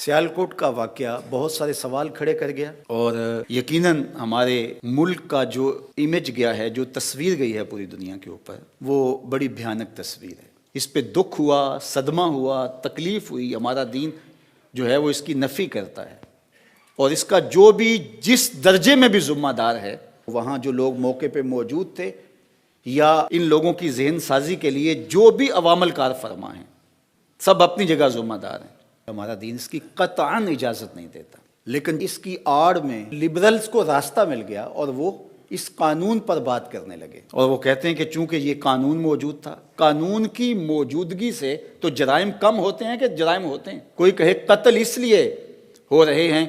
سیالکوٹ کا واقعہ بہت سارے سوال کھڑے کر گیا اور یقیناً ہمارے ملک کا جو امیج گیا ہے، جو تصویر گئی ہے پوری دنیا کے اوپر، وہ بڑی بھیانک تصویر ہے۔ اس پہ دکھ ہوا، صدمہ ہوا، تکلیف ہوئی۔ ہمارا دین جو ہے وہ اس کی نفی کرتا ہے، اور اس کا جو بھی جس درجے میں بھی ذمہ دار ہے، وہاں جو لوگ موقع پہ موجود تھے یا ان لوگوں کی ذہن سازی کے لیے جو بھی عوامل کار فرما ہیں، سب اپنی جگہ ذمہ دار ہیں۔ ہمارا دین اس کی قطعاً اجازت نہیں دیتا، لیکن اس کی آڑ میں لبرلز کو راستہ مل گیا اور وہ اس قانون پر بات کرنے لگے، اور وہ کہتے ہیں کہ چونکہ یہ قانون موجود تھا، قانون کی موجودگی سے تو جرائم کم ہوتے ہیں کہ جرائم ہوتے ہیں۔ کوئی کہے قتل اس لیے ہو رہے ہیں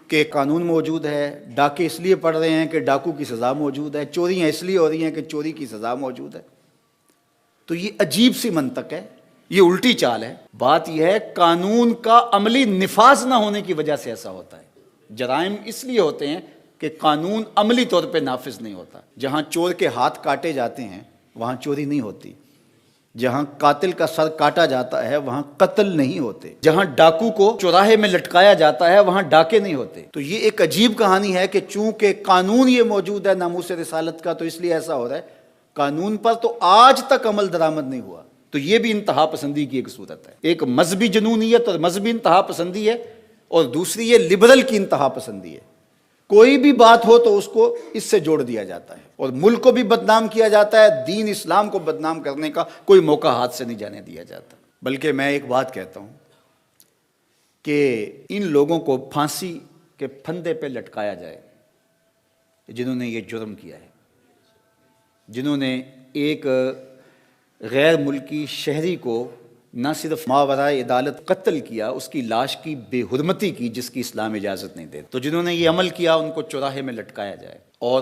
کہ قانون موجود ہے، ڈاکے اس لیے پڑ رہے ہیں کہ ڈاکو کی سزا موجود ہے، چوریاں اس لیے ہو رہی ہیں کہ چوری کی سزا موجود ہے۔ تو یہ عجیب سی منطق ہے، یہ الٹی چال ہے۔ بات یہ ہے قانون کا عملی نفاذ نہ ہونے کی وجہ سے ایسا ہوتا ہے۔ جرائم اس لیے ہوتے ہیں کہ قانون عملی طور پہ نافذ نہیں ہوتا۔ جہاں چور کے ہاتھ کاٹے جاتے ہیں وہاں چوری نہیں ہوتی، جہاں قاتل کا سر کاٹا جاتا ہے وہاں قتل نہیں ہوتے، جہاں ڈاکو کو چوراہے میں لٹکایا جاتا ہے وہاں ڈاکے نہیں ہوتے۔ تو یہ ایک عجیب کہانی ہے کہ چونکہ قانون یہ موجود ہے ناموس رسالت کا، تو اس لیے ایسا ہو رہا ہے۔ قانون پر تو آج تک عمل درآمد نہیں ہوا۔ تو یہ بھی انتہا پسندی کی ایک صورت ہے۔ ایک مذہبی جنونیت اور مذہبی انتہا پسندی ہے، اور دوسری یہ لبرل کی انتہا پسندی ہے۔ کوئی بھی بات ہو تو اس کو اس سے جوڑ دیا جاتا ہے، اور ملک کو بھی بدنام کیا جاتا ہے۔ دین اسلام کو بدنام کرنے کا کوئی موقع ہاتھ سے نہیں جانے دیا جاتا۔ بلکہ میں ایک بات کہتا ہوں کہ ان لوگوں کو پھانسی کے پھندے پہ لٹکایا جائے جنہوں نے یہ جرم کیا ہے، جنہوں نے ایک غیر ملکی شہری کو نہ صرف ماورائے عدالت قتل کیا، اس کی لاش کی بے حرمتی کی جس کی اسلام اجازت نہیں دیتا۔ تو جنہوں نے یہ عمل کیا ان کو چوراہے میں لٹکایا جائے۔ اور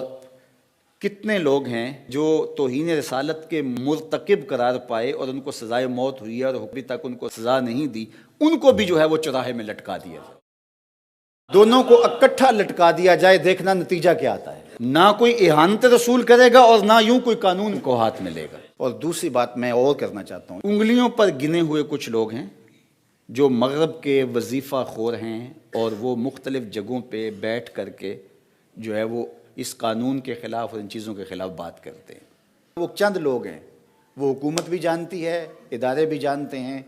کتنے لوگ ہیں جو توہین رسالت کے مرتکب قرار پائے اور ان کو سزائے موت ہوئی ہے اور ابھی تک ان کو سزا نہیں دی، ان کو بھی جو ہے وہ چوراہے میں لٹکا دیا جائے۔ دونوں کو اکٹھا لٹکا دیا جائے، دیکھنا نتیجہ کیا آتا ہے۔ نہ کوئی اہانت رسول کرے گا اور نہ یوں کوئی قانون کو ہاتھ میں لے گا۔ اور دوسری بات میں اور کرنا چاہتا ہوں، انگلیوں پر گنے ہوئے کچھ لوگ ہیں جو مغرب کے وظیفہ خور ہیں، اور وہ مختلف جگہوں پہ بیٹھ کر کے جو ہے وہ اس قانون کے خلاف اور ان چیزوں کے خلاف بات کرتے ہیں۔ وہ چند لوگ ہیں، وہ حکومت بھی جانتی ہے، ادارے بھی جانتے ہیں،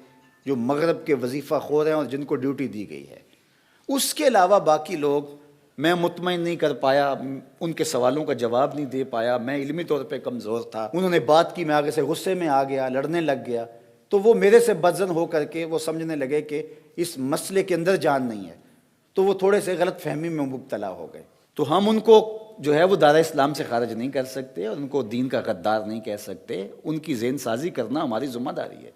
جو مغرب کے وظیفہ خور ہیں اور جن کو ڈیوٹی دی گئی ہے۔ اس کے علاوہ باقی لوگ میں مطمئن نہیں کر پایا، ان کے سوالوں کا جواب نہیں دے پایا، میں علمی طور پہ کمزور تھا، انہوں نے بات کی، میں آگے سے غصے میں آ گیا، لڑنے لگ گیا، تو وہ میرے سے بدظن ہو کر کے وہ سمجھنے لگے کہ اس مسئلے کے اندر جان نہیں ہے، تو وہ تھوڑے سے غلط فہمی میں مبتلا ہو گئے۔ تو ہم ان کو جو ہے وہ دائرہ اسلام سے خارج نہیں کر سکتے، اور ان کو دین کا غدار نہیں کہہ سکتے۔ ان کی ذہن سازی کرنا ہماری ذمہ داری ہے۔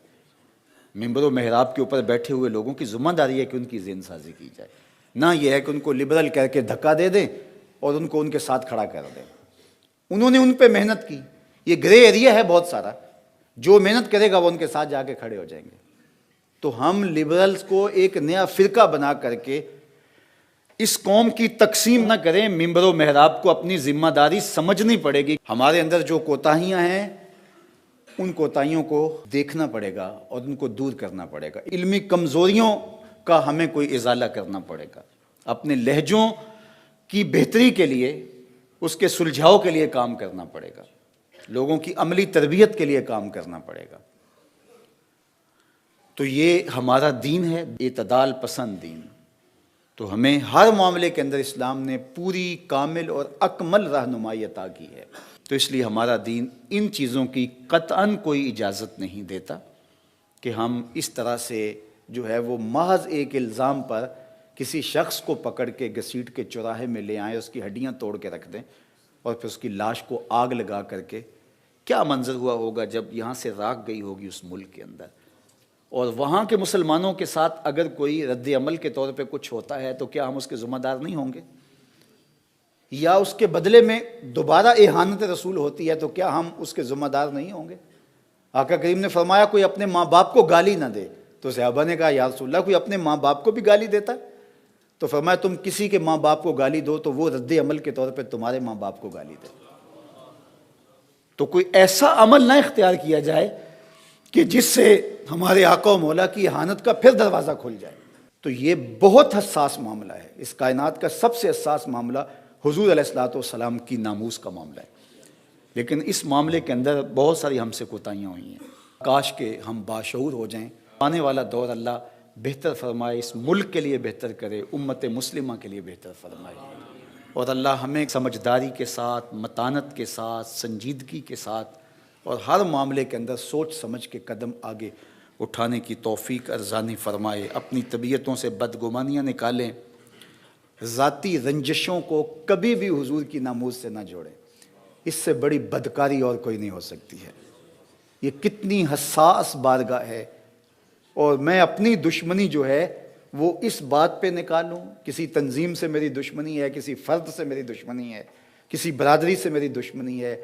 ممبر و محراب کے اوپر بیٹھے ہوئے لوگوں کی ذمہ داری ہے کہ ان کی ذہن سازی کی جائے، نہ یہ ہے کہ ان کو لبرل کہہ کے دھکا دے دیں اور ان کو ان کے ساتھ کھڑا کر دیں۔ انہوں نے ان پہ محنت کی، یہ گرے ایریا ہے بہت سارا، جو محنت کرے گا وہ ان کے ساتھ جا کے کھڑے ہو جائیں گے۔ تو ہم لبرلز کو ایک نیا فرقہ بنا کر کے اس قوم کی تقسیم نہ کریں۔ ممبر و محراب کو اپنی ذمہ داری سمجھنی پڑے گی۔ ہمارے اندر جو کوتاہیاں ہیں ان کوتاہیوں کو دیکھنا پڑے گا اور ان کو دور کرنا پڑے گا۔ علمی کمزوریوں کا ہمیں کوئی ازالہ کرنا پڑے گا، اپنے لہجوں کی بہتری کے لیے، اس کے سلجھاؤ کے لیے کام کرنا پڑے گا، لوگوں کی عملی تربیت کے لیے کام کرنا پڑے گا۔ تو یہ ہمارا دین ہے، اعتدال پسند دین۔ تو ہمیں ہر معاملے کے اندر اسلام نے پوری کامل اور اکمل رہنمائی عطا کی ہے۔ تو اس لیے ہمارا دین ان چیزوں کی قطعاً کوئی اجازت نہیں دیتا کہ ہم اس طرح سے جو ہے وہ محض ایک الزام پر کسی شخص کو پکڑ کے گھسیٹ کے چوراہے میں لے آئیں، اس کی ہڈیاں توڑ کے رکھ دیں اور پھر اس کی لاش کو آگ لگا کر کے۔ کیا منظر ہوا ہوگا جب یہاں سے راکھ گئی ہوگی اس ملک کے اندر، اور وہاں کے مسلمانوں کے ساتھ اگر کوئی رد عمل کے طور پہ کچھ ہوتا ہے تو کیا ہم اس کے ذمہ دار نہیں ہوں گے؟ یا اس کے بدلے میں دوبارہ اہانت رسول ہوتی ہے تو کیا ہم اس کے ذمہ دار نہیں ہوں گے؟ آقا کریم نے فرمایا کوئی اپنے ماں باپ کو گالی نہ دے، تو صحابہ نے کہا یا رسول اللہ کوئی اپنے ماں باپ کو بھی گالی دیتا ہے؟ تو فرمایا تم کسی کے ماں باپ کو گالی دو تو وہ رد عمل کے طور پہ تمہارے ماں باپ کو گالی دے۔ تو کوئی ایسا عمل نہ اختیار کیا جائے کہ جس سے ہمارے آقا و مولا کی اہانت کا پھر دروازہ کھل جائے۔ تو یہ بہت حساس معاملہ ہے. اس کائنات کا سب سے حساس معاملہ حضور علیہ الصلوۃ والسلام کی ناموس کا معاملہ ہے. لیکن اس معاملے کے اندر بہت ساری ہم سے کوتاہیاں ہوئی ہیں. کاش کہ ہم باشعور ہو جائیں. آنے والا دور اللہ بہتر فرمائے، اس ملک کے لیے بہتر کرے، امت مسلمہ کے لیے بہتر فرمائے. اور اللہ ہمیں سمجھداری کے ساتھ، متانت کے ساتھ، سنجیدگی کے ساتھ اور ہر معاملے کے اندر سوچ سمجھ کے قدم آگے اٹھانے کی توفیق ارزانی فرمائے. اپنی طبیعتوں سے بدگمانیاں نکالیں. ذاتی رنجشوں کو کبھی بھی حضور کی ناموس سے نہ جوڑیں. اس سے بڑی بدکاری اور کوئی نہیں ہو سکتی ہے. یہ کتنی حساس بارگاہ ہے. اور میں اپنی دشمنی جو ہے وہ اس بات پہ نکالوں، کسی تنظیم سے میری دشمنی ہے، کسی فرد سے میری دشمنی ہے، کسی برادری سے میری دشمنی ہے،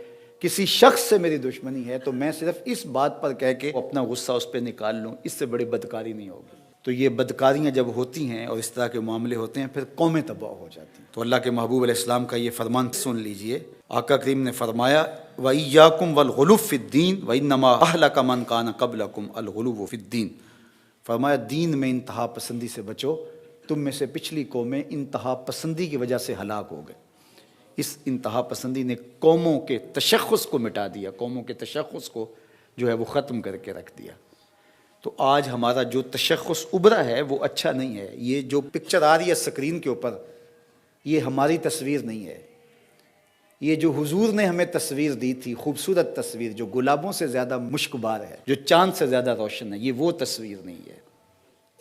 کسی شخص سے میری دشمنی ہے، تو میں صرف اس بات پر کہہ کے اپنا غصہ اس پہ نکال لوں. اس سے بڑی بدکاری نہیں ہوگی. تو یہ بدکاریاں جب ہوتی ہیں اور اس طرح کے معاملے ہوتے ہیں، پھر قومیں تباہ ہو جاتی ہیں. تو اللہ کے محبوب علیہ السلام کا یہ فرمان سن لیجئے. آقا کریم نے فرمایا وَإِيَّاكُمْ وَالْغُلُوَّ فِي الدِّينِ وَإِنَّمَا أَهْلَكَ مَنْ كَانَ قَبْلَكُمْ الْغُلُوُّ فِي الدِّينِ. فرمایا دین میں انتہا پسندی سے بچو. تم میں سے پچھلی قومیں انتہا پسندی کی وجہ سے ہلاک ہو گئے. اس انتہا پسندی نے قوموں کے تشخص کو مٹا دیا، قوموں کے تشخص کو جو ہے وہ ختم کر کے رکھ دیا. تو آج ہمارا جو تشخص ابھرا ہے وہ اچھا نہیں ہے. یہ جو پکچر آ رہی ہے اسکرین کے اوپر، یہ ہماری تصویر نہیں ہے. یہ جو حضور نے ہمیں تصویر دی تھی، خوبصورت تصویر جو گلابوں سے زیادہ مشکبار ہے، جو چاند سے زیادہ روشن ہے، یہ وہ تصویر نہیں ہے.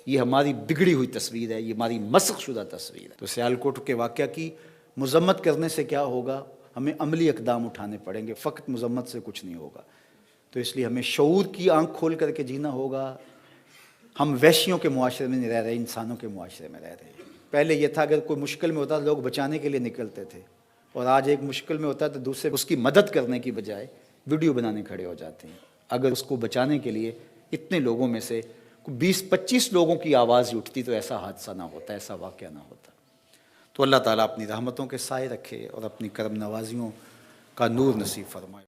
یہ ہماری بگڑی ہوئی تصویر ہے، یہ ہماری مسخ شدہ تصویر ہے. تو سیالکوٹ کے واقعہ کی مذمت کرنے سے کیا ہوگا؟ ہمیں عملی اقدام اٹھانے پڑیں گے. فقط مذمت سے کچھ نہیں ہوگا. تو اس لیے ہمیں شعور کی آنکھ کھول کر کے جینا ہوگا. ہم وحشیوں کے معاشرے میں نہیں رہ رہے، انسانوں کے معاشرے میں رہ رہے ہیں. پہلے یہ تھا اگر کوئی مشکل میں ہوتا لوگ بچانے کے لیے نکلتے تھے، اور آج ایک مشکل میں ہوتا ہے تو دوسرے اس کی مدد کرنے کی بجائے ویڈیو بنانے کھڑے ہو جاتے ہیں. اگر اس کو بچانے کے لیے اتنے لوگوں میں سے 20-25 لوگوں کی آواز ہی اٹھتی تو ایسا حادثہ نہ ہوتا، ایسا واقعہ نہ ہوتا. تو اللہ تعالیٰ اپنی رحمتوں کے سائے رکھے اور اپنی کرم نوازیوں کا نور نصیب فرمائے.